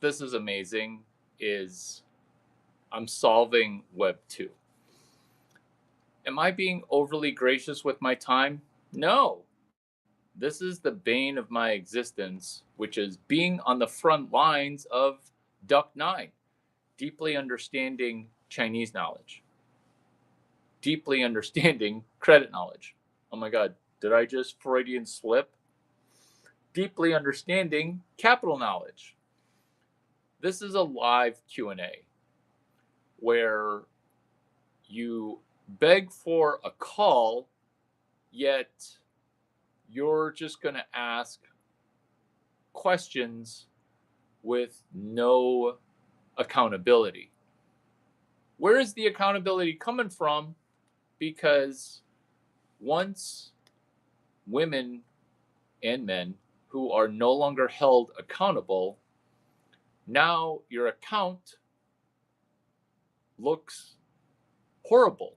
this is amazing, is I'm solving Web 2. Am I being overly gracious with my time? No. This is the bane of my existence, which is being on the front lines of Duck 9, deeply understanding Chinese knowledge, deeply understanding credit knowledge. Oh my God, did I just Freudian slip? Deeply understanding capital knowledge. This is a live Q&A where you beg for a call, yet you're just going to ask questions with no accountability. Where is the accountability coming from? Because once women and men who are no longer held accountable, now your account looks horrible.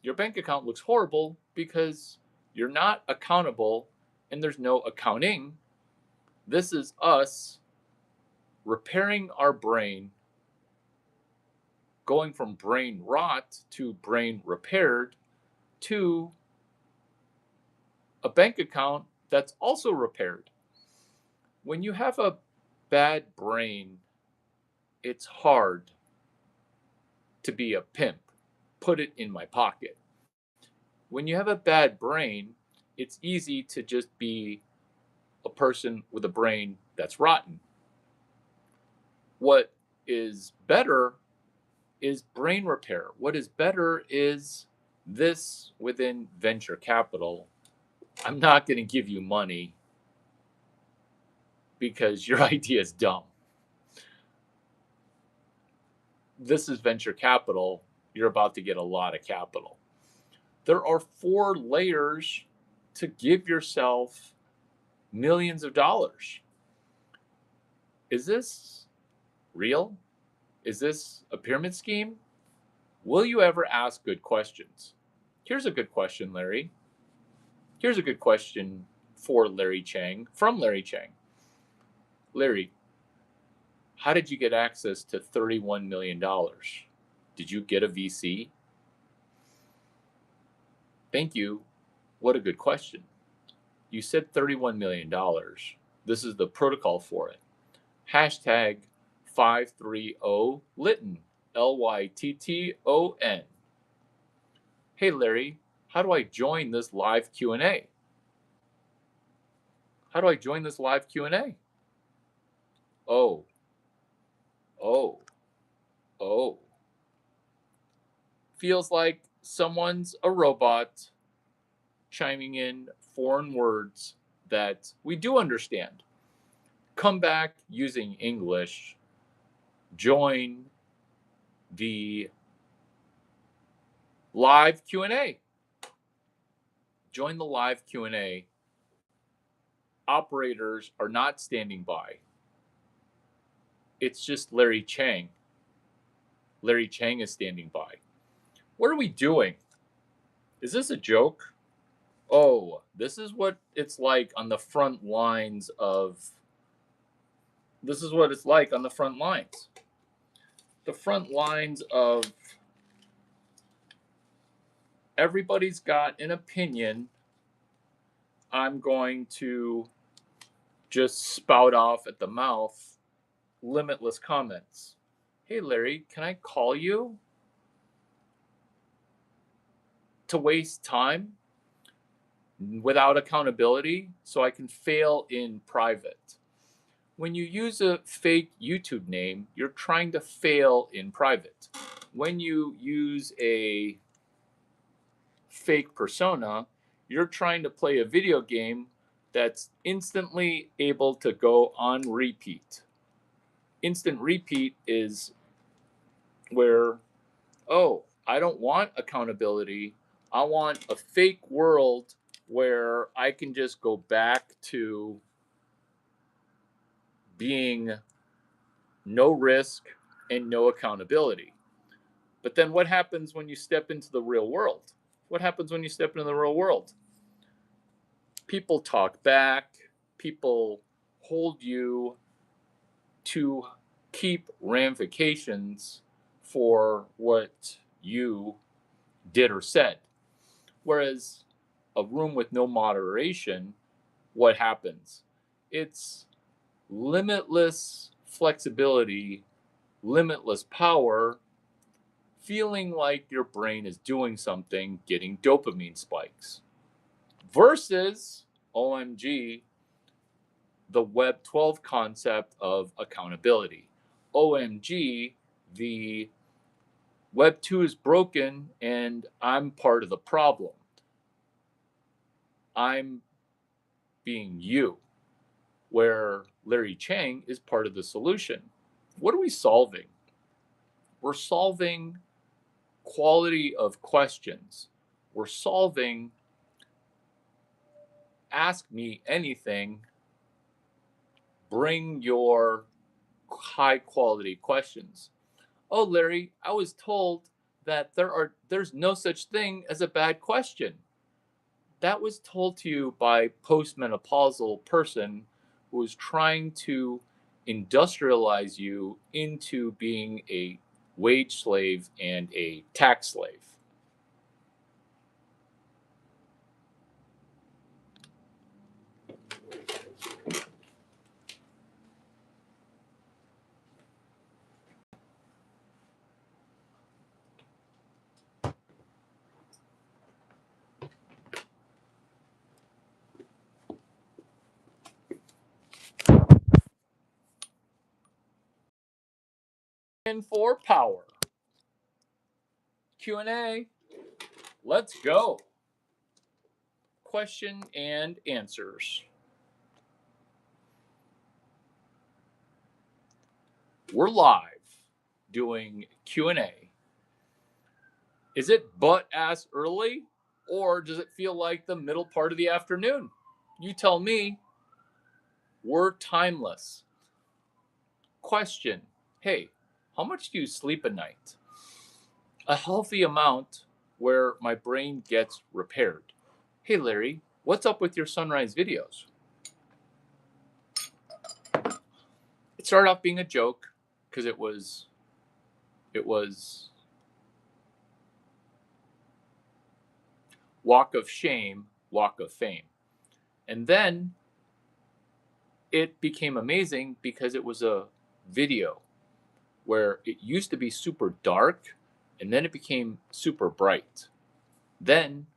Your bank account looks horrible because you're not accountable and there's no accounting. This is us repairing our brain, going from brain rot to brain repaired to a bank account that's also repaired. When you have a bad brain, it's hard to be a pimp. Put it in my pocket. When you have a bad brain, it's easy to just be a person with a brain that's rotten. What is better is brain repair. What is better is this within venture capital. I'm not going to give you money because your idea is dumb. This is venture capital. You're about to get a lot of capital. There are 4 layers to give yourself millions of dollars. Is this real? Is this a pyramid scheme? Will you ever ask good questions? Here's a good question, Larry. Here's a good question for Larry Chiang, from Larry Chiang. Larry, how did you get access to $31 million? Did you get a VC? Thank you. What a good question. You said $31 million. This is the protocol for it. Hashtag 530 Lytton, Lytton. Hey Larry, how do I join this live Q&A? How do I join this live Q&A? Oh, oh, oh. Feels like someone's a robot chiming in foreign words that we do understand. Come back using English. Join the live Q&A. Join the live Q&A. Operators are not standing by. It's just Larry Chiang. Larry Chiang is standing by. What are we doing? Is this a joke? Oh, this is what it's like on the front lines of. This is what it's like on the front lines. The front lines of everybody's got an opinion. I'm going to just spout off at the mouth limitless comments. Hey, Larry, can I call you to waste time without accountability so I can fail in private? When you use a fake YouTube name, you're trying to fail in private. When you use a fake persona, you're trying to play a video game that's instantly able to go on repeat. Instant repeat is where, oh, I don't want accountability. I want a fake world where I can just go back to being no risk and no accountability. But then what happens when you step into the real world? What happens when you step into the real world? People talk back. People hold you to keep ramifications for what you did or said. Whereas a room with no moderation, what happens? It's limitless flexibility, limitless power, feeling like your brain is doing something, getting dopamine spikes. Versus, OMG, the Web 12 concept of accountability. OMG, the Web 2 is broken and I'm part of the problem. I'm being you, where Larry Chiang is part of the solution. What are we solving? We're solving quality of questions. We're solving ask me anything, bring your high quality questions. Oh, Larry, I was told that there's no such thing as a bad question. That was told to you by postmenopausal person who was trying to industrialize you into being a wage slave and a tax slave. And for power. Q&A. Let's go. Question and answers. We're live doing Q&A. Is it butt ass early or does it feel like the middle part of the afternoon? You tell me. We're timeless. Question. Hey, how much do you sleep at night? A healthy amount where my brain gets repaired. Hey Larry, what's up with your sunrise videos? It started off being a joke because it was walk of shame, walk of fame. And then it became amazing because it was a video where it used to be super dark and then it became super bright. Then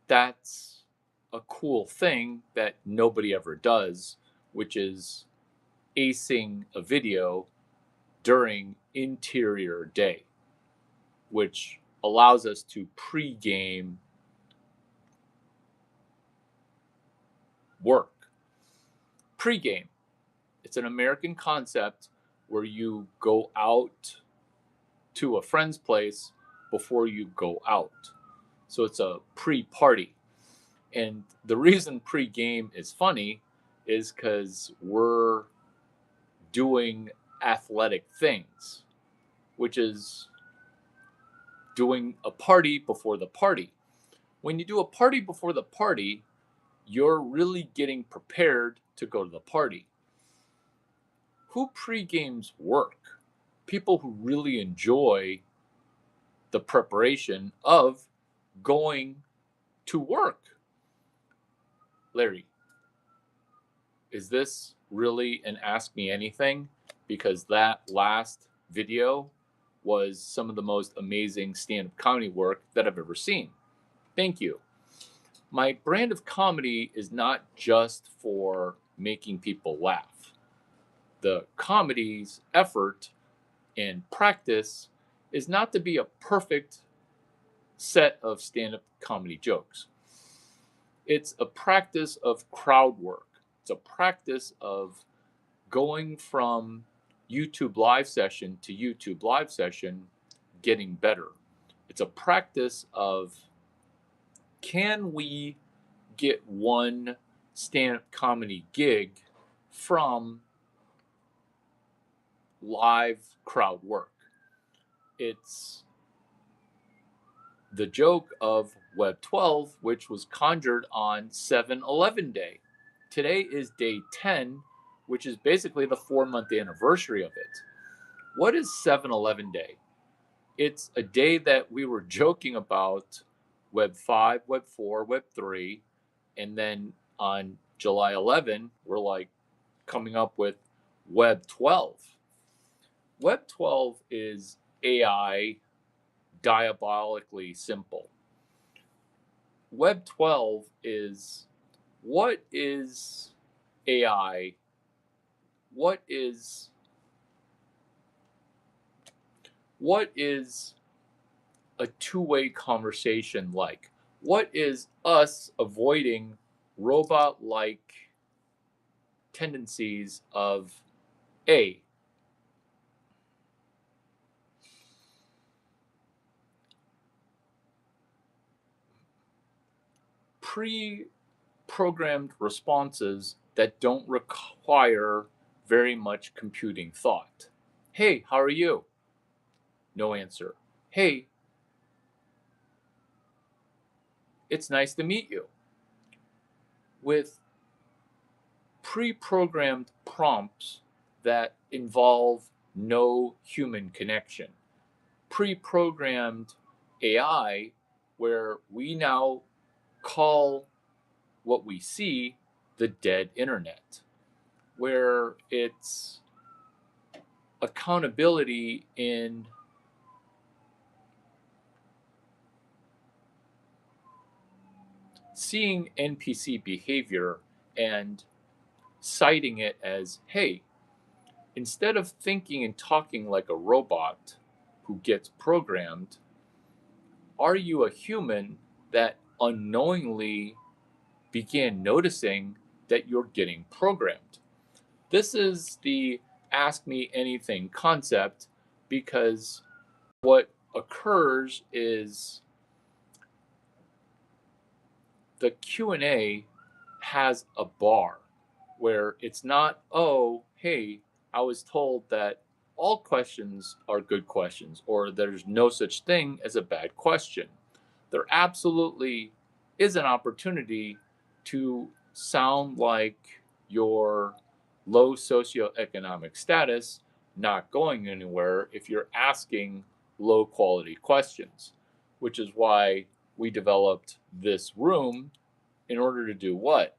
that's a cool thing that nobody ever does, which is acing a video during interior day, which allows us to pre-game work. Pre-game, it's an American concept where you go out to a friend's place before you go out. So it's a pre-party. And the reason pre-game is funny is because we're doing athletic things, which is doing a party before the party. When you do a party before the party, you're really getting prepared to go to the party. Who pre-games work? People who really enjoy the preparation of going to work. Larry, is this really an Ask Me Anything? Because that last video was some of the most amazing stand-up comedy work that I've ever seen. Thank you. My brand of comedy is not just for making people laugh. The comedy's effort and practice is not to be a perfect set of stand-up comedy jokes. It's a practice of crowd work. It's a practice of going from YouTube live session to YouTube live session, getting better. It's a practice of, can we get one stand-up comedy gig from live crowd work? It's the joke of Web 12, which was conjured on 7/11 day. Today is day 10, which is basically the 4-month anniversary of it. What is 7-Eleven Day? It's a day that we were joking about Web 5, Web 4, Web 3, and then on July 11, we're like coming up with Web 12. Web 12 is AI diabolically simple. Web 12 is, what is AI? What is a two-way conversation like? What is us avoiding robot-like tendencies of A, pre-programmed responses that don't require very much computing thought? Hey, how are you? No answer. Hey, it's nice to meet you. With pre-programmed prompts that involve no human connection. Pre-programmed AI where we now call what we see the dead internet, where it's accountability in seeing NPC behavior and citing it as, hey, instead of thinking and talking like a robot who gets programmed, are you a human that unknowingly began noticing that you're getting programmed? This is the ask me anything concept, because what occurs is the Q&A has a bar where it's not, oh, hey, I was told that all questions are good questions, or there's no such thing as a bad question. There absolutely is an opportunity to sound like your low socioeconomic status not going anywhere if you're asking low quality questions, which is why we developed this room in order to do what?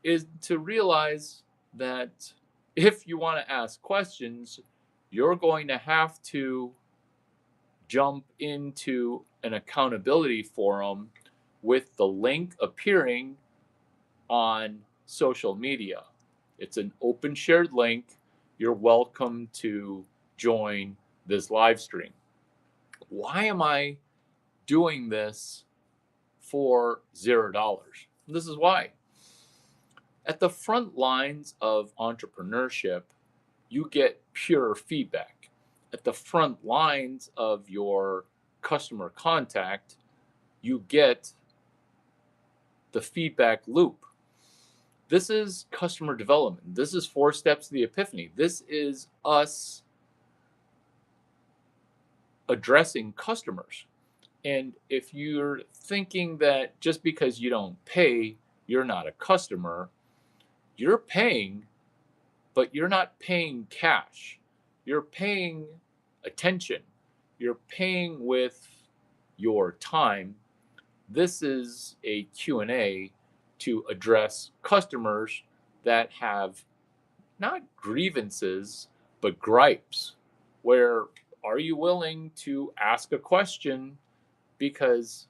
Is to realize that if you want to ask questions, you're going to have to jump into an accountability forum with the link appearing on social media. It's an open shared link. You're welcome to join this live stream. Why am I doing this for $0? This is why. At the front lines of entrepreneurship, you get pure feedback. At the front lines of your customer contact, you get the feedback loop. This is customer development. This is 4 steps to the epiphany. This is us addressing customers. And if you're thinking that just because you don't pay, you're not a customer, you're paying, but you're not paying cash. You're paying attention. You're paying with your time. This is a Q&A to address customers that have not grievances, but gripes, where are you willing to ask a question? Because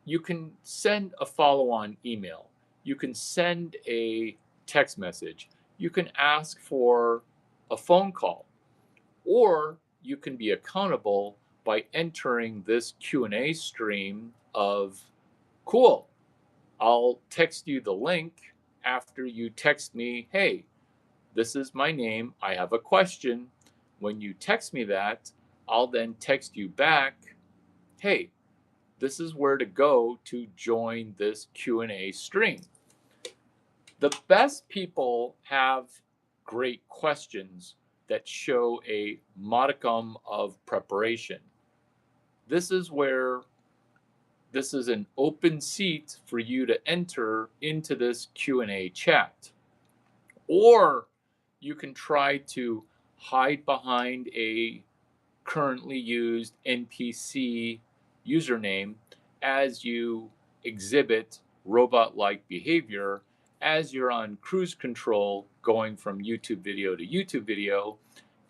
you can send a follow-on email. You can send a text message. You can ask for a phone call, or you can be accountable by entering this Q&A stream of, cool, I'll text you the link after you text me, hey, this is my name, I have a question. When you text me that, I'll then text you back, hey, this is where to go to join this Q&A stream. The best people have great questions that show a modicum of preparation. This is where this is an open seat for you to enter into this Q&A chat. Or you can try to hide behind a currently used NPC username as you exhibit robot like behavior as you're on cruise control going from YouTube video to YouTube video,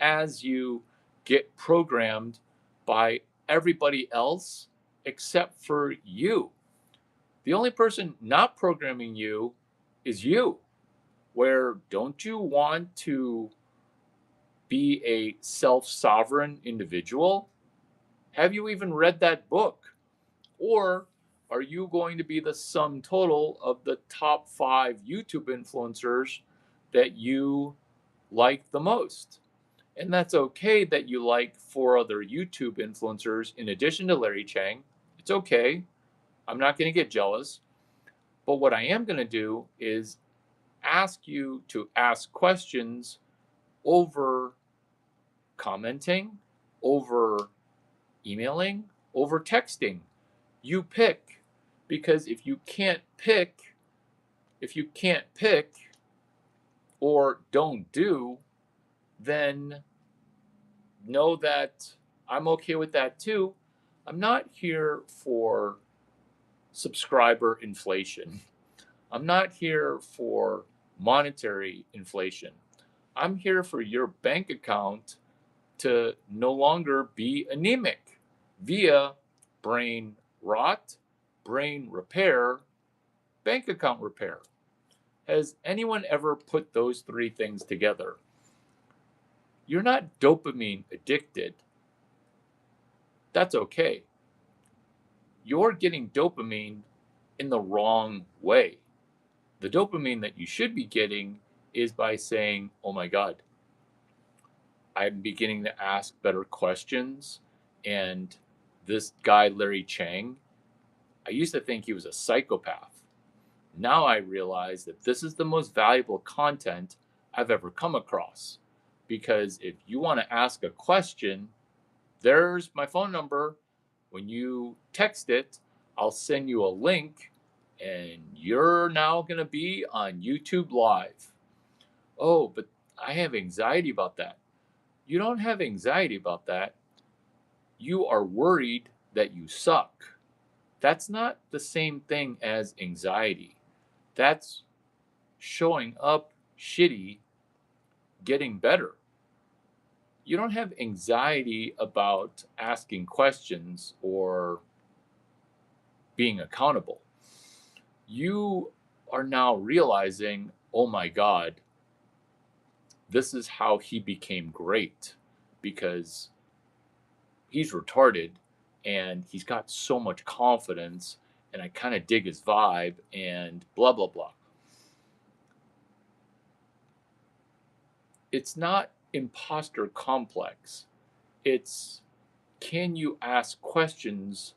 as you get programmed by everybody else except for you. The only person not programming you is you. Where don't you want to be a self sovereign individual? Have you even read that book? Or are you going to be the sum total of the top 5 YouTube influencers that you like the most? And that's okay that you like 4 other YouTube influencers in addition to Larry Chiang. It's okay. I'm not going to get jealous. But what I am going to do is ask you to ask questions over commenting, over emailing, over texting. You pick. Because if you can't pick or don't do, then know that I'm okay with that too. I'm not here for subscriber inflation. I'm not here for monetary inflation. I'm here for your bank account to no longer be anemic via brain rot, brain repair, bank account repair. Has anyone ever put those 3 things together? You're not dopamine addicted. That's okay. You're getting dopamine in the wrong way. The dopamine that you should be getting is by saying, oh my God, I'm beginning to ask better questions. And this guy, Larry Chiang, I used to think he was a psychopath. Now I realize that this is the most valuable content I've ever come across. Because if you want to ask a question, there's my phone number. When you text it, I'll send you a link and you're now going to be on YouTube Live. Oh, but I have anxiety about that. You don't have anxiety about that. You are worried that you suck. That's not the same thing as anxiety. That's showing up shitty, getting better. You don't have anxiety about asking questions or being accountable. You are now realizing, oh my God, this is how he became great because he's retarded and he's got so much confidence and I kind of dig his vibe and blah, blah, blah. It's not imposter complex. It's can you ask questions,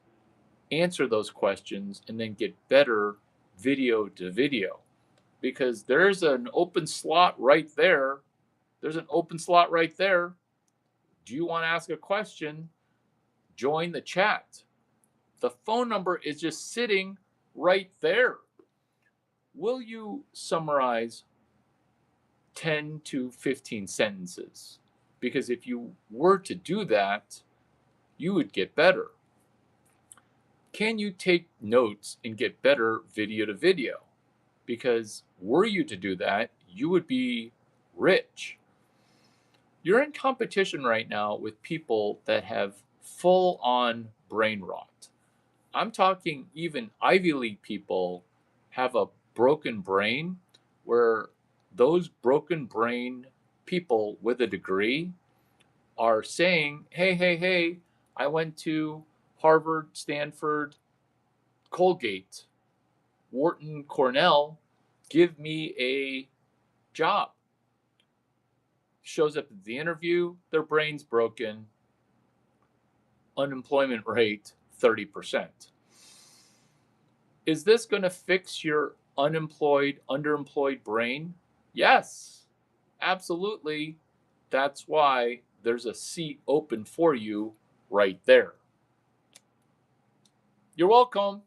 answer those questions, and then get better video to video? Because there's an open slot right there. There's an open slot right there. Do you want to ask a question? Join the chat. The phone number is just sitting right there. Will you summarize 10 to 15 sentences? Because if you were to do that, you would get better. Can you take notes and get better video to video? Because were you to do that, you would be rich. You're in competition right now with people that have full on brain rot. I'm talking even Ivy League people have a broken brain where those broken brain people with a degree are saying, hey, I went to Harvard, Stanford, Colgate, Wharton, Cornell, give me a job. Shows up at the interview, their brain's broken, unemployment rate 30%. Is this going to fix your unemployed, underemployed brain? Yes, absolutely. That's why there's a seat open for you right there. You're welcome.